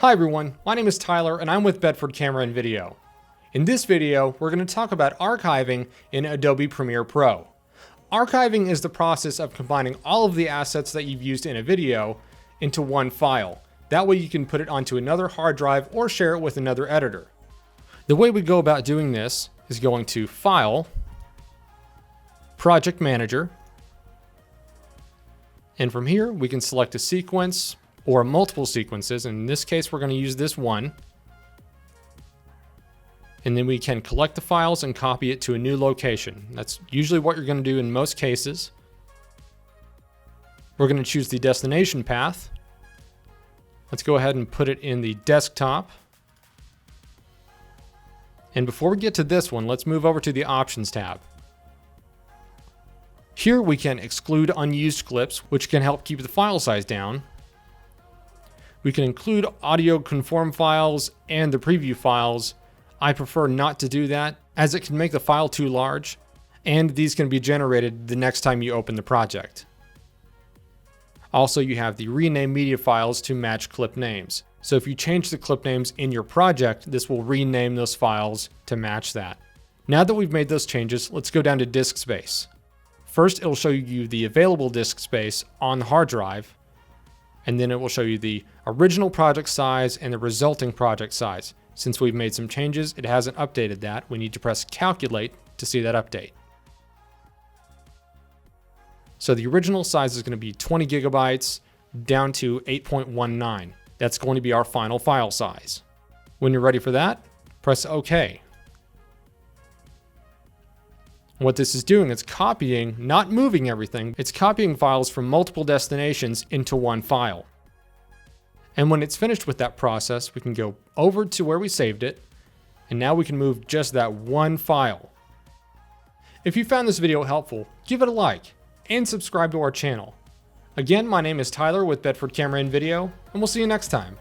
Hi everyone, my name is Tyler and I'm with Bedford Camera and Video. In this video, we're going to talk about archiving in Adobe Premiere Pro. Archiving is the process of combining all of the assets that you've used in a video into one file. That way you can put it onto another hard drive or share it with another editor. The way we go about doing this is going to File, Project Manager, and from here we can select a sequence or multiple sequences. In this case, we're going to use this one. And then we can collect the files and copy it to a new location. That's usually what you're going to do in most cases. We're going to choose the destination path. Let's go ahead and put it in the desktop. And before we get to this one, let's move over to the Options tab. Here we can exclude unused clips, which can help keep the file size down. We can include audio conform files and the preview files. I prefer not to do that as it can make the file too large, and these can be generated the next time you open the project. Also, you have the rename media files to match clip names. So if you change the clip names in your project, this will rename those files to match that. Now that we've made those changes, let's go down to disk space. First, it'll show you the available disk space on the hard drive, and then it will show you the original project size and the resulting project size. Since we've made some changes, it hasn't updated that. We need to press calculate to see that update. So the original size is going to be 20 gigabytes down to 8.19. That's going to be our final file size. When you're ready for that, press OK. What this is doing is copying, not moving everything, it's copying files from multiple destinations into one file. And when it's finished with that process, we can go over to where we saved it, and now we can move just that one file. If you found this video helpful, give it a like and subscribe to our channel. Again, my name is Tyler with Bedford Camera and Video, and we'll see you next time.